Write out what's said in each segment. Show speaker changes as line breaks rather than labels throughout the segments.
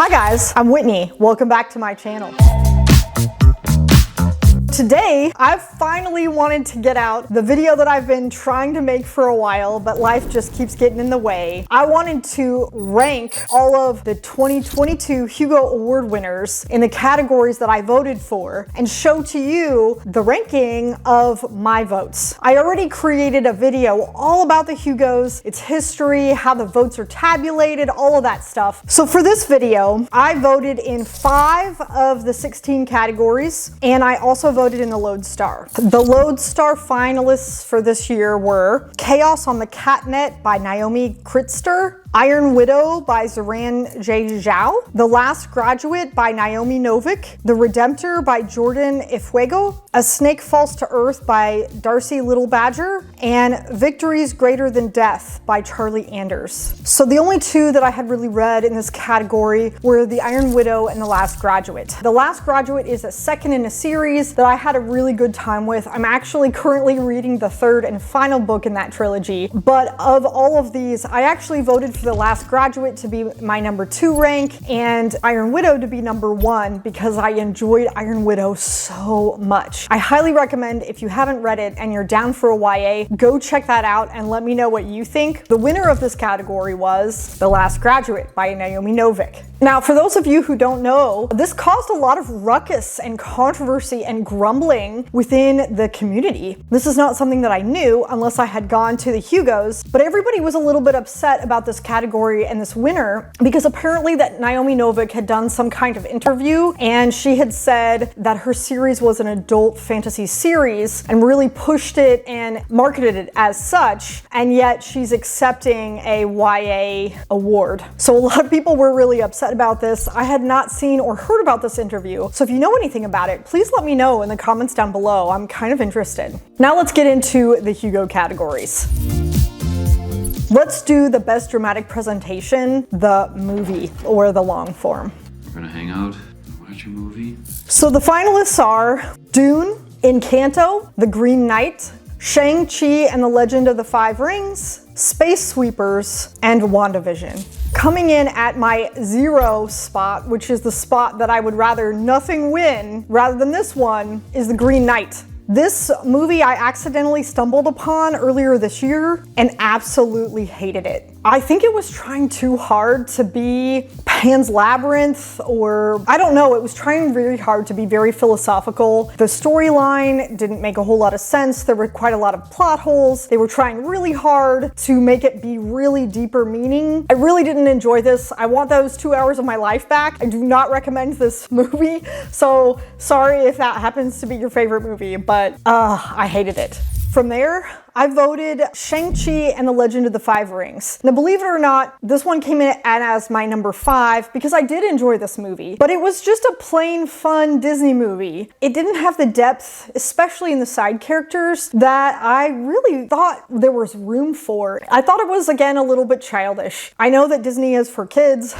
Hi guys, I'm Whitney. Welcome back to my channel. Today, I've finally wanted to get out the video that I've been trying to make for a while, but life just keeps getting in the way. I wanted to rank all of the 2022 Hugo Award winners in the categories that I voted for and show to you the ranking of my votes. I already created a video all about the Hugos, its history, how the votes are tabulated, all of that stuff. So for this video, I voted in 5 of the 16 categories, and I also voted in the Lodestar. The Lodestar finalists for this year were Chaos on the Catnet by Naomi Kritzter, Iron Widow by Zoran J. Zhao, The Last Graduate by Naomi Novik, The Redemptor by Jordan Ifuego, A Snake Falls to Earth by Darcy Little Badger, and Victories Greater Than Death by Charlie Anders. So the only 2 that I had really read in this category were The Iron Widow and The Last Graduate. The Last Graduate is a second in a series that I had a really good time with. I'm actually currently reading the 3rd and final book in that trilogy, but of all of these, I actually voted for The Last Graduate to be my number 2 rank and Iron Widow to be number 1 because I enjoyed Iron Widow so much. I highly recommend, if you haven't read it and you're down for a YA, go check that out and let me know what you think. The winner of this category was The Last Graduate by Naomi Novik. Now, for those of you who don't know, this caused a lot of ruckus and controversy and grumbling within the community. This is not something that I knew unless I had gone to the Hugos, but everybody was a little bit upset about this category and this winner because apparently that Naomi Novik had done some kind of interview and she had said that her series was an adult fantasy series and really pushed it and marketed it as such, and yet she's accepting a YA award. So a lot of people were really upset about this. I had not seen or heard about this interview, so if you know anything about it, please let me know in the comments down below. I'm kind of interested. Now let's get into the Hugo categories. Let's do the best dramatic presentation, the movie, or the long form.
We're gonna hang out and watch a movie.
So the finalists are Dune, Encanto, The Green Knight, Shang-Chi and the Legend of the Five Rings, Space Sweepers, and WandaVision. Coming in at my 0 spot, which is the spot that I would rather nothing win rather than this one, is The Green Knight. This movie I accidentally stumbled upon earlier this year and absolutely hated it. I think it was trying too hard to be Pan's Labyrinth, or I don't know, it was trying very hard to be very philosophical. The storyline didn't make a whole lot of sense. There were quite a lot of plot holes. They were trying really hard to make it be really deeper meaning. I really didn't enjoy this. I want those 2 hours of my life back. I do not recommend this movie, so sorry if that happens to be your favorite movie, but I hated it. From there, I voted Shang-Chi and the Legend of the Five Rings. Now, believe it or not, this one came in as my number 5 because I did enjoy this movie, but it was just a plain fun Disney movie. It didn't have the depth, especially in the side characters, that I really thought there was room for. I thought it was, again, a little bit childish. I know that Disney is for kids.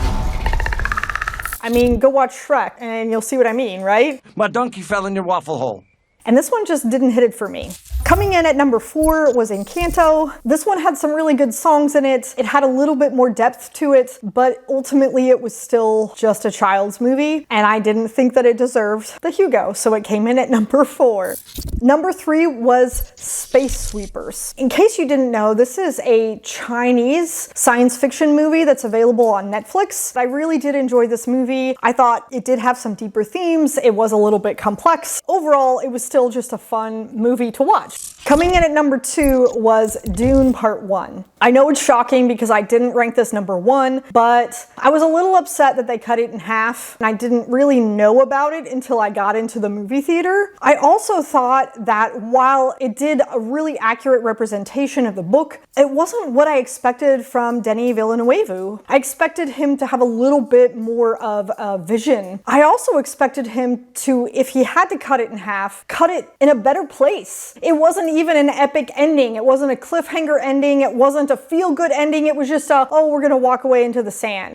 I mean, go watch Shrek and you'll see what I mean, right?
My donkey fell in your waffle hole.
And this one just didn't hit it for me. Coming in at number 4 was Encanto. This one had some really good songs in it. It had a little bit more depth to it, but ultimately it was still just a child's movie, and I didn't think that it deserved the Hugo, so it came in at number 4. Number 3 was Space Sweepers. In case you didn't know, this is a Chinese science fiction movie that's available on Netflix. I really did enjoy this movie. I thought it did have some deeper themes. It was a little bit complex. Overall, it was still just a fun movie to watch. Coming in at number 2 was Dune Part 1. I know it's shocking because I didn't rank this number 1, but I was a little upset that they cut it in half, and I didn't really know about it until I got into the movie theater. I also thought that while it did a really accurate representation of the book, it wasn't what I expected from Denis Villeneuve. I expected him to have a little bit more of a vision. I also expected him to, if he had to cut it in half, cut it in a better place. It wasn't even an epic ending. It wasn't a cliffhanger ending. It wasn't a feel-good ending. It was just a, oh, we're gonna walk away into the sand.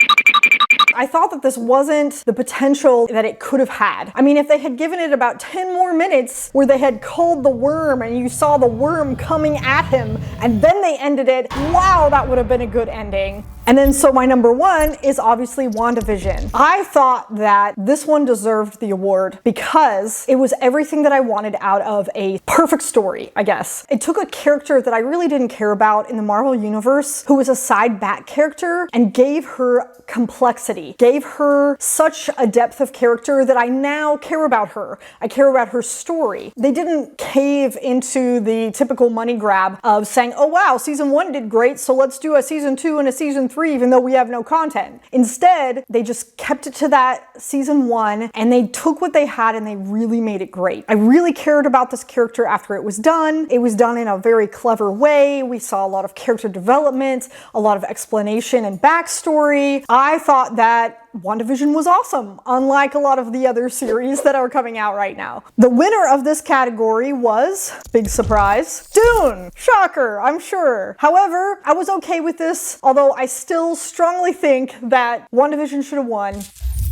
I thought that this wasn't the potential that it could have had. I mean, if they had given it about 10 more minutes where they had culled the worm and you saw the worm coming at him and then they ended it, wow, that would have been a good ending. And then so my number one is obviously WandaVision. I thought that this one deserved the award because it was everything that I wanted out of a perfect story, I guess. It took a character that I really didn't care about in the Marvel Universe, who was a side back character, and gave her complexity, gave her such a depth of character that I now care about her. I care about her story. They didn't cave into the typical money grab of saying, oh wow, season 1 did great, so let's do a season 2 and a season 3 even though we have no content. Instead, they just kept it to that season 1 and they took what they had and they really made it great. I really cared about this character after it was done. It was done in a very clever way. We saw a lot of character development, a lot of explanation and backstory. I thought that WandaVision was awesome, unlike a lot of the other series that are coming out right now. The winner of this category was, big surprise, Dune. Shocker, I'm sure. However, I was okay with this, although I still strongly think that WandaVision should have won.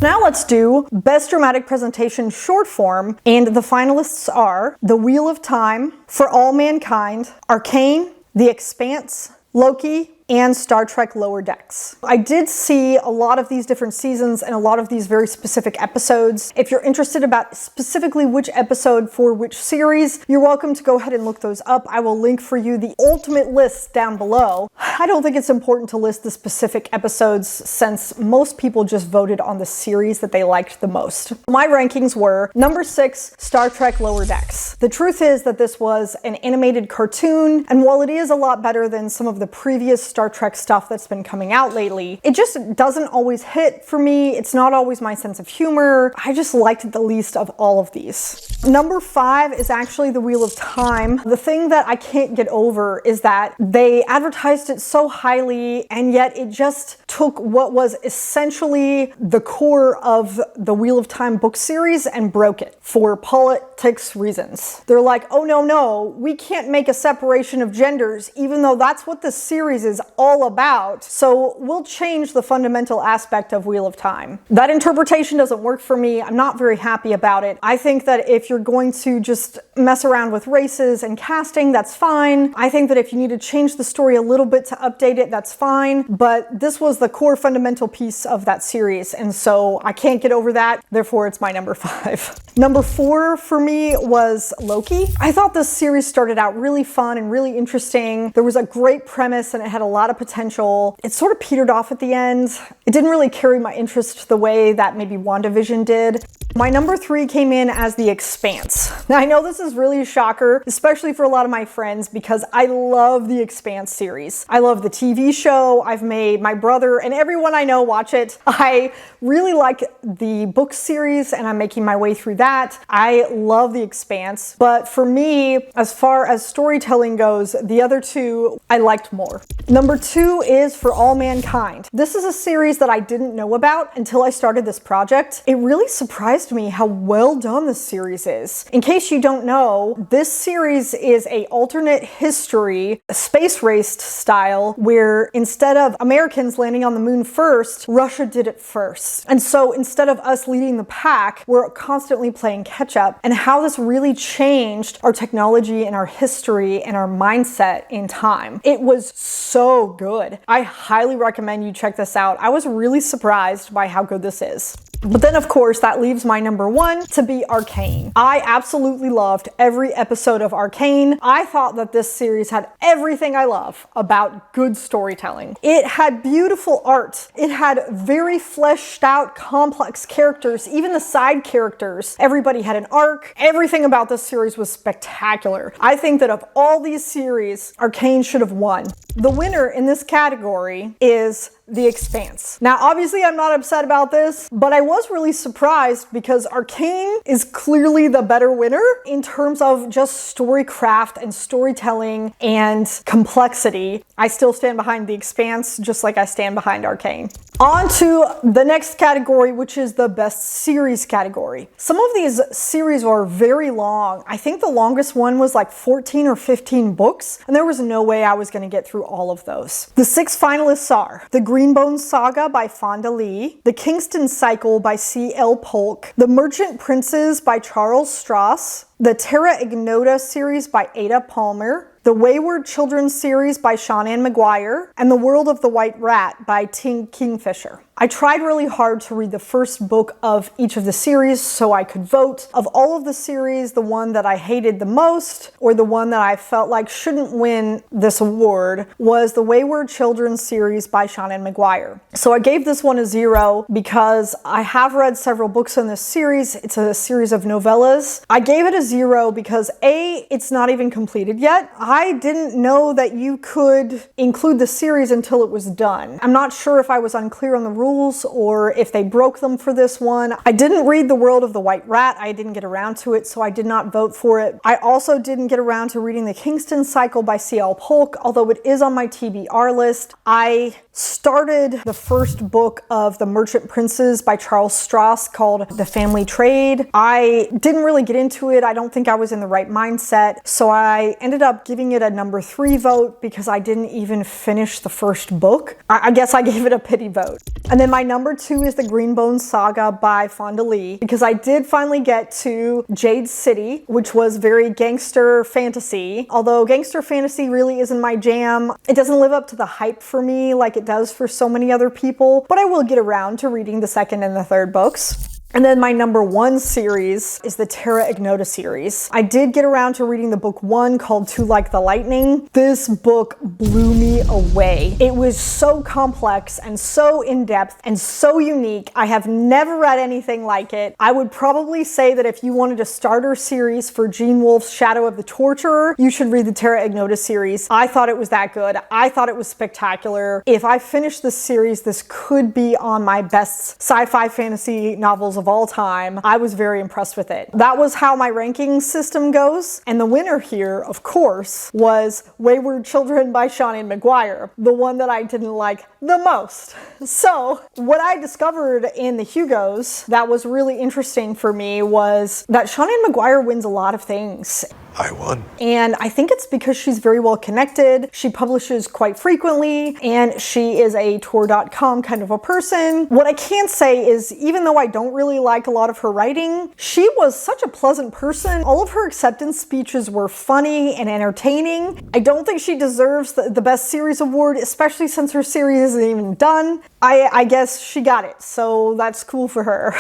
Now let's do Best Dramatic Presentation Short Form, and the finalists are The Wheel of Time, For All Mankind, Arcane, The Expanse, Loki, and Star Trek Lower Decks. I did see a lot of these different seasons and a lot of these very specific episodes. If you're interested about specifically which episode for which series, you're welcome to go ahead and look those up. I will link for you the ultimate list down below. I don't think it's important to list the specific episodes since most people just voted on the series that they liked the most. My rankings were number 6, Star Trek Lower Decks. The truth is that this was an animated cartoon, and while it is a lot better than some of the previous Star Trek stuff that's been coming out lately, it just doesn't always hit for me. It's not always my sense of humor. I just liked it the least of all of these. Number 5 is actually The Wheel of Time. The thing that I can't get over is that they advertised it so highly, and yet it just took what was essentially the core of the Wheel of Time book series and broke it for politics reasons. They're like, oh no, we can't make a separation of genders, even though that's what the series is all about. So we'll change the fundamental aspect of Wheel of Time. That interpretation doesn't work for me. I'm not very happy about it. I think that if you're going to just mess around with races and casting, that's fine. I think that if you need to change the story a little bit to update it, that's fine. But this was the core fundamental piece of that series, and so I can't get over that. Therefore, it's my number 5. Number 4 for me was Loki. I thought this series started out really fun and really interesting. There was a great premise and it had a lot of potential. It sort of petered off at the end. It didn't really carry my interest the way that maybe WandaVision did. My number 3 came in as The Expanse. Now I know this is really a shocker, especially for a lot of my friends, because I love The Expanse series. I love the TV show. I've made my brother and everyone I know watch it. I really like the book series and I'm making my way through that. I love The Expanse, but for me, as far as storytelling goes, the other two I liked more. Number 2 is For All Mankind. This is a series that I didn't know about until I started this project. It really surprised me how well done this series is. In case you don't know, this series is a alternate history, space raced style, where instead of Americans landing on the moon first, Russia did it first. And so instead of us leading the pack, we're constantly playing catch up, and how this really changed our technology and our history and our mindset in time. It was so good. I highly recommend you check this out. I was really surprised by how good this is. But then, of course, that leaves my number 1 to be Arcane. I absolutely loved every episode of Arcane. I thought that this series had everything I love about good storytelling. It had beautiful art. It had very fleshed out, complex characters, even the side characters. Everybody had an arc. Everything about this series was spectacular. I think that of all these series, Arcane should have won. The winner in this category is The Expanse. Now, obviously, I'm not upset about this, but I was really surprised because Arcane is clearly the better winner in terms of just storycraft and storytelling and complexity. I still stand behind The Expanse, just like I stand behind Arcane. On to the next category, which is the best series category. Some of these series are very long. I think the longest one was like 14 or 15 books, and there was no way I was going to get through all of those. The 6 finalists are The Greenbones Saga by Fonda Lee, The Kingston Cycle by C.L. Polk, The Merchant Princes by Charles Stross, the Terra Ignota series by Ada Palmer, the Wayward Children series by Sean Ann McGuire, and The World of the White Rat by Tink Kingfisher. I tried really hard to read the first book of each of the series so I could vote. Of all of the series, the one that I hated the most, or the one that I felt like shouldn't win this award, was the Wayward Children series by Sean Ann McGuire. So I gave this one a 0 because I have read several books in this series. It's a series of novellas. I gave it a 0 because A, it's not even completed yet. I didn't know that you could include the series until it was done. I'm not sure if I was unclear on the rules or if they broke them for this one. I didn't read The World of the White Rat. I didn't get around to it, so I did not vote for it. I also didn't get around to reading The Kingston Cycle by C.L. Polk, although it is on my TBR list. I started the first book of The Merchant Princes by Charles Stross called The Family Trade. I didn't really get into it. I don't think I was in the right mindset, so I ended up giving it a number 3 vote because I didn't even finish the first book. I guess I gave it a pity vote. And then my number 2 is The Greenbone Saga by Fonda Lee, because I did finally get to Jade City, which was very gangster fantasy. Although gangster fantasy really isn't my jam. It doesn't live up to the hype for me like it does for so many other people, but I will get around to reading the second and the third books. And then my number 1 series is the Terra Ignota series. I did get around to reading the book 1 called Two Like the Lightning. This book blew me away. It was so complex and so in-depth and so unique. I have never read anything like it. I would probably say that if you wanted a starter series for Gene Wolfe's Shadow of the Torturer, you should read the Terra Ignota series. I thought it was that good. I thought it was spectacular. If I finish this series, this could be on my best sci-fi fantasy novels of all time. I was very impressed with it. That was how my ranking system goes. And the winner here, of course, was Wayward Children by Sean Ann McGuire, the one that I didn't like the most. So what I discovered in the Hugos that was really interesting for me was that Sean Ann McGuire wins a lot of things.
I won.
And I think it's because she's very well connected. She publishes quite frequently, and she is a tour.com kind of a person. What I can say is, even though I don't really like a lot of her writing, she was such a pleasant person. All of her acceptance speeches were funny and entertaining. I don't think she deserves the Best Series award, especially since her series isn't even done. I guess she got it, so that's cool for her.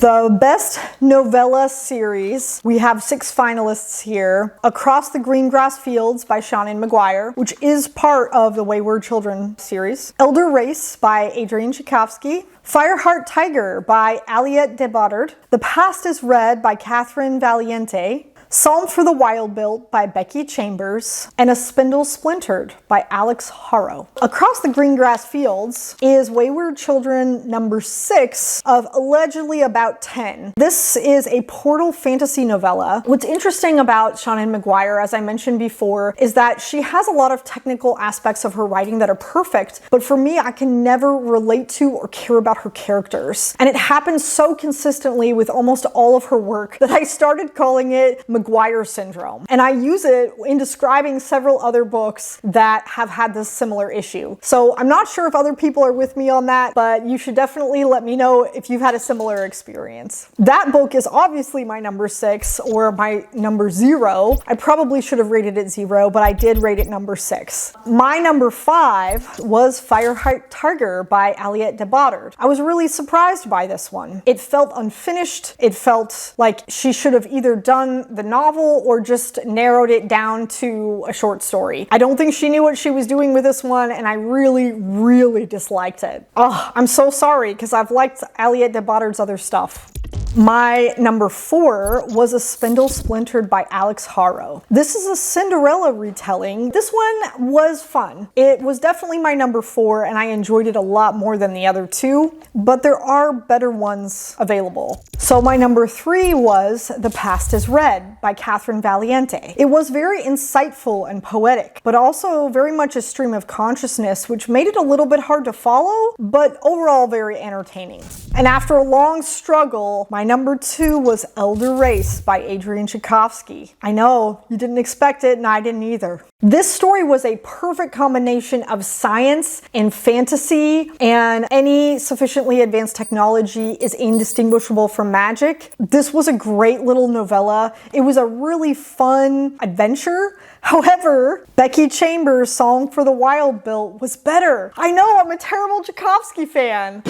The Best Novella series, we have 6 finalists here. Across the Green Grass Fields by Sean Ann McGuire, which is part of the Wayward Children series. Elder Race by Adrian Tchaikovsky. Fireheart Tiger by Aliette de Bodard. The Past is Red by Catherine Valiente. Psalm for the Wild-Built by Becky Chambers, and A Spindle Splintered by Alex Harrow. Across the Green Grass Fields is Wayward Children number 6 of allegedly about 10. This is a portal fantasy novella. What's interesting about Sean Ann McGuire, as I mentioned before, is that she has a lot of technical aspects of her writing that are perfect, but for me, I can never relate to or care about her characters. And it happens so consistently with almost all of her work that I started calling it McGuire syndrome. And I use it in describing several other books that have had this similar issue. So I'm not sure if other people are with me on that, but you should definitely let me know if you've had a similar experience. That book is obviously my number 6 or my number 0. I probably should have rated it 0, but I did rate it number 6. My number 5 was Fireheart Tiger by Aliette de Bodard. I was really surprised by this one. It felt unfinished. It felt like she should have either done the novel or just narrowed it down to a short story. I don't think she knew what she was doing with this one, and I really disliked it. Oh, I'm so sorry, because I've liked Aliette de Bodard's other stuff. My number 4 was A Spindle Splintered by Alex Harrow. This is a Cinderella retelling. This one was fun. It was definitely my number 4, and I enjoyed it a lot more than the other 2, but there are better ones available. So my number 3 was The Past is Red by Catherine Valiente. It was very insightful and poetic, but also very much a stream of consciousness, which made it a little bit hard to follow, but overall very entertaining. And after a long struggle, my number 2 was Elder Race by Adrian Tchaikovsky. I know, you didn't expect it, and I didn't either. This story was a perfect combination of science and fantasy, and any sufficiently advanced technology is indistinguishable from magic. This was a great little novella. It was a really fun adventure. However, Becky Chambers' Song for the Wild Built was better. I know, I'm a terrible Tchaikovsky fan.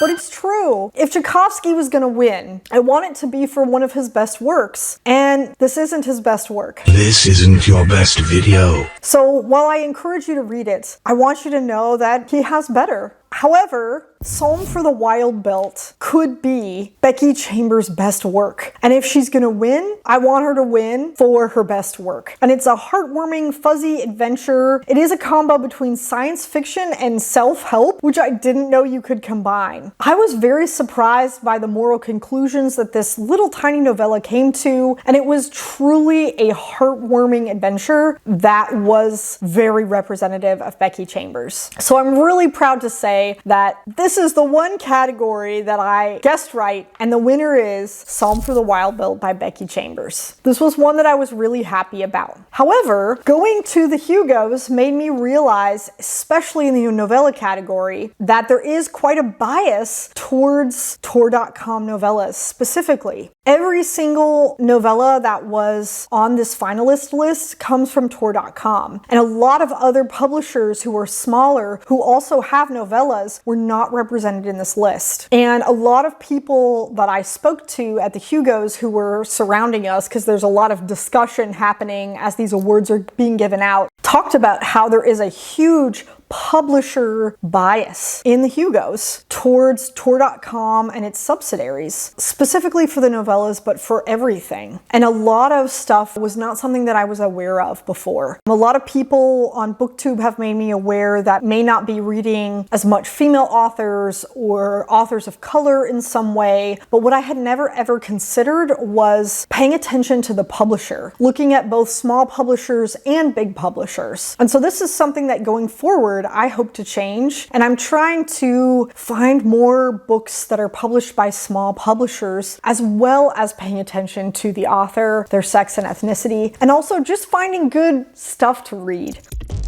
But it's true. If Tchaikovsky was gonna win, I want it to be for one of his best works. And this isn't his best work.
This isn't your best video.
So while I encourage you to read it, I want you to know that he has better. However, Psalm for the Wild Belt could be Becky Chambers' best work. And if she's gonna win, I want her to win for her best work. And it's a heartwarming, fuzzy adventure. It is a combo between science fiction and self-help, which I didn't know you could combine. I was very surprised by the moral conclusions that this little tiny novella came to, and it was truly a heartwarming adventure that was very representative of Becky Chambers. So I'm really proud to say that this is the one category that I guessed right, and the winner is Psalm for the Wild Built by Becky Chambers. This was one that I was really happy about. However, going to the Hugos made me realize, especially in the novella category, that there is quite a bias towards Tor.com novellas specifically. Every single novella that was on this finalist list comes from Tor.com, and a lot of other publishers who are smaller who also have novellas were not represented in this list. And a lot of people that I spoke to at the Hugos who were surrounding us, because there's a lot of discussion happening as these awards are being given out, talked about how there is a huge publisher bias in the Hugos towards Tor.com and its subsidiaries, specifically for the novellas, but for everything. And a lot of stuff was not something that I was aware of before. A lot of people on BookTube have made me aware that may not be reading as much female authors or authors of color in some way, but what I had never ever considered was paying attention to the publisher, looking at both small publishers and big publishers. And so this is something that going forward I hope to change, and I'm trying to find more books that are published by small publishers, as well as paying attention to the author, their sex and ethnicity, and also just finding good stuff to read.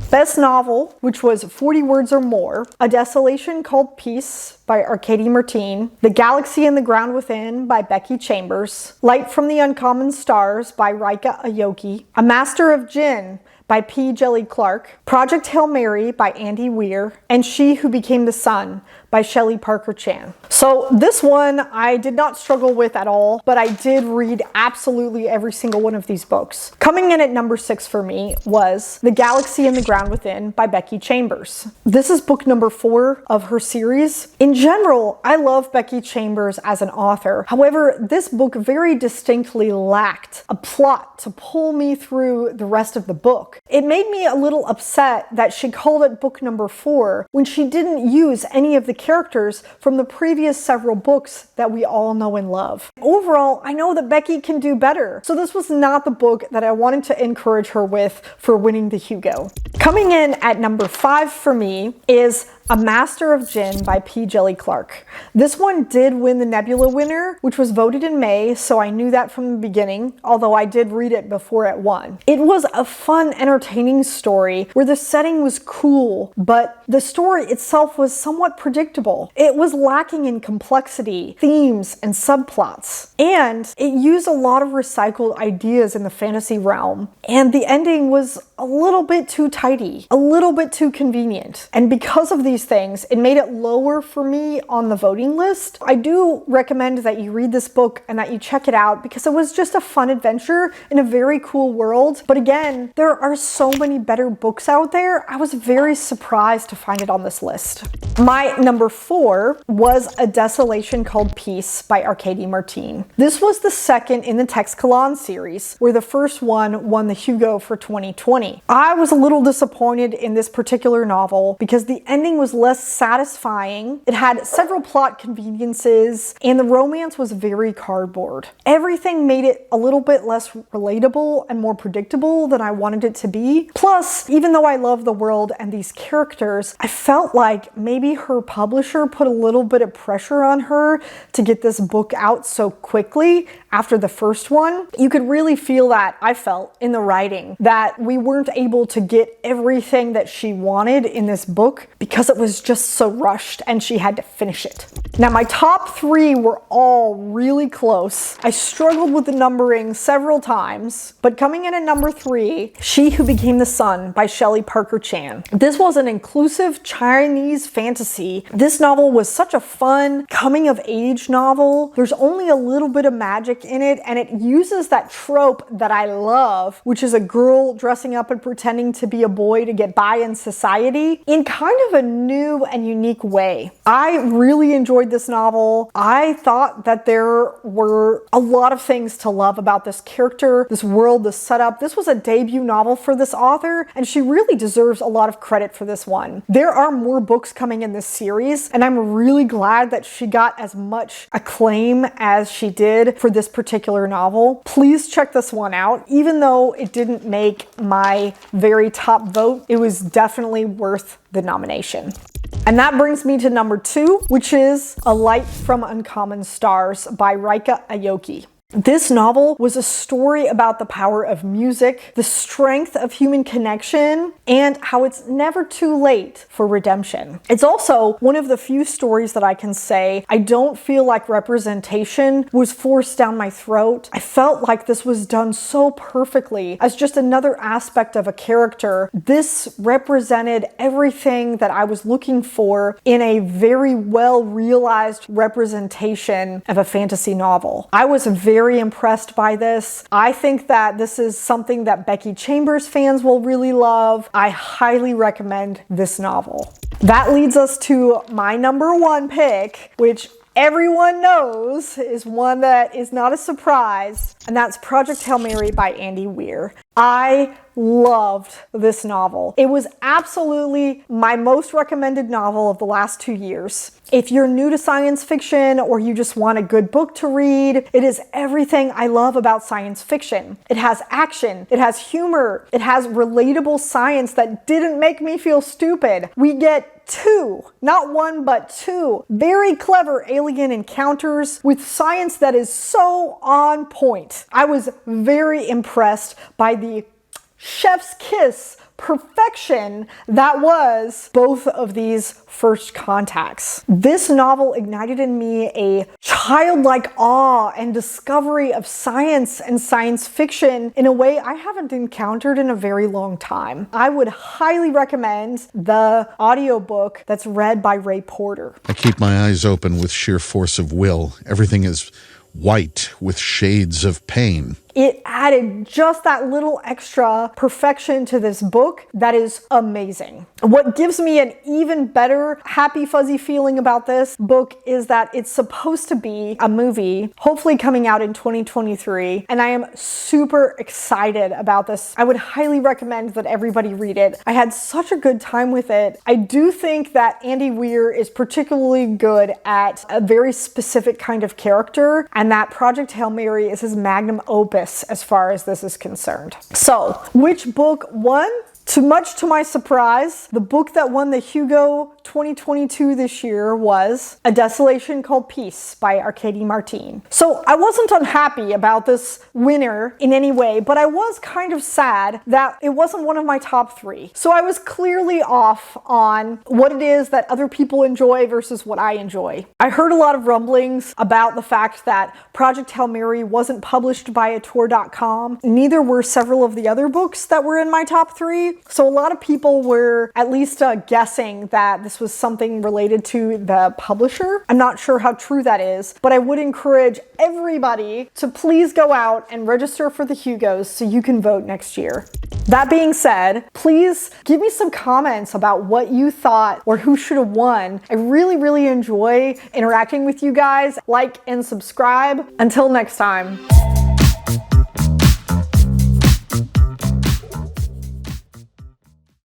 Best novel, which was 40 words or more, A Desolation Called Peace by Arkady Martine, The Galaxy and the Ground Within by Becky Chambers, Light from the Uncommon Stars by Rika Aoki, A Master of Jinn by P. Jelly Clark, Project Hail Mary by Andy Weir, and She Who Became the Sun by Shelley Parker Chan. So this one I did not struggle with at all, but I did read absolutely every single one of these books. Coming in at number 6 for me was The Galaxy and the Ground Within by Becky Chambers. This is book number 4 of her series. In general, I love Becky Chambers as an author. However, this book very distinctly lacked a plot to pull me through the rest of the book. It made me a little upset that she called it book number 4 when she didn't use any of the characters from the previous several books that we all know and love. Overall, I know that Becky can do better, so this was not the book that I wanted to encourage her with for winning the Hugo. Coming in at number 5 for me is A Master of Jinn by P. Jelly Clark. This one did win the Nebula winner, which was voted in May, so I knew that from the beginning, although I did read it before it won. It was a fun, entertaining story where the setting was cool, but the story itself was somewhat predictable. It was lacking in complexity, themes, and subplots, and it used a lot of recycled ideas in the fantasy realm, and the ending was a little bit too tidy, a little bit too convenient, and because of these things, it made it lower for me on the voting list. I do recommend that you read this book and that you check it out because it was just a fun adventure in a very cool world. But again, there are so many better books out there. I was very surprised to find it on this list. My number 4 was A Desolation Called Peace by Arkady Martine. This was the second in the Texcalan series, where the first one won the Hugo for 2020. I was a little disappointed in this particular novel because the ending was less satisfying. It had several plot conveniences, and the romance was very cardboard. Everything made it a little bit less relatable and more predictable than I wanted it to be. Plus, even though I love the world and these characters, I felt like maybe her publisher put a little bit of pressure on her to get this book out so quickly after the first one. You could really feel that, I felt, in the writing, that we weren't able to get everything that she wanted in this book because it was just so rushed and she had to finish it. Now my top 3 were all really close. I struggled with the numbering several times, but coming in at number 3, She Who Became the Sun by Shelley Parker Chan. This was an inclusive Chinese fantasy. This novel was such a fun coming of age novel. There's only a little bit of magic in it, and it uses that trope that I love, which is a girl dressing up and pretending to be a boy to get by in society in kind of a new and unique way. I really enjoyed this novel. I thought that there were a lot of things to love about this character, this world, the setup. This was a debut novel for this author, and she really deserves a lot of credit for this one. There are more books coming in this series, and I'm really glad that she got as much acclaim as she did for this particular novel. Please check this one out. Even though it didn't make my very top vote, it was definitely worth the nomination. And that brings me to number 2, which is A Light from Uncommon Stars by Rika Aoki. This novel was a story about the power of music, the strength of human connection, and how it's never too late for redemption. It's also one of the few stories that I can say I don't feel like representation was forced down my throat. I felt like this was done so perfectly as just another aspect of a character. This represented everything that I was looking for in a very well realized representation of a fantasy novel. I was very impressed by this. I think that this is something that Becky Chambers fans will really love. I highly recommend this novel. That leads us to my number 1 pick, which everyone knows is one that is not a surprise, and that's Project Hail Mary by Andy Weir. I loved this novel. It was absolutely my most recommended novel of the last 2 years. If you're new to science fiction or you just want a good book to read, it is everything I love about science fiction. It has action, it has humor, it has relatable science that didn't make me feel stupid. We get 2, not 1, but 2 very clever alien encounters with science that is so on point. I was very impressed by the chef's kiss perfection that was both of these first contacts. This novel ignited in me a childlike awe and discovery of science and science fiction in a way I haven't encountered in a very long time. I would highly recommend the audiobook that's read by Ray Porter.
I keep my eyes open with sheer force of will. Everything is white with shades of pain.
It added just that little extra perfection to this book that is amazing. What gives me an even better happy fuzzy feeling about this book is that it's supposed to be a movie, hopefully coming out in 2023, and I am super excited about this. I would highly recommend that everybody read it. I had such a good time with it. I do think that Andy Weir is particularly good at a very specific kind of character, and that Project Hail Mary is his magnum opus as far as this is concerned. So, which book won? Much to my surprise, the book that won the Hugo 2022 this year was A Desolation Called Peace by Arkady Martine. So I wasn't unhappy about this winner in any way, but I was kind of sad that it wasn't one of my top 3. So I was clearly off on what it is that other people enjoy versus what I enjoy. I heard a lot of rumblings about the fact that Project Hail Mary wasn't published by Auteur.com. Neither were several of the other books that were in my top 3. So a lot of people were at least guessing that this was something related to the publisher. I'm not sure how true that is, but I would encourage everybody to please go out and register for the Hugos so you can vote next year. That being said, please give me some comments about what you thought or who should have won. I really enjoy interacting with you guys. Like and subscribe. Until next time.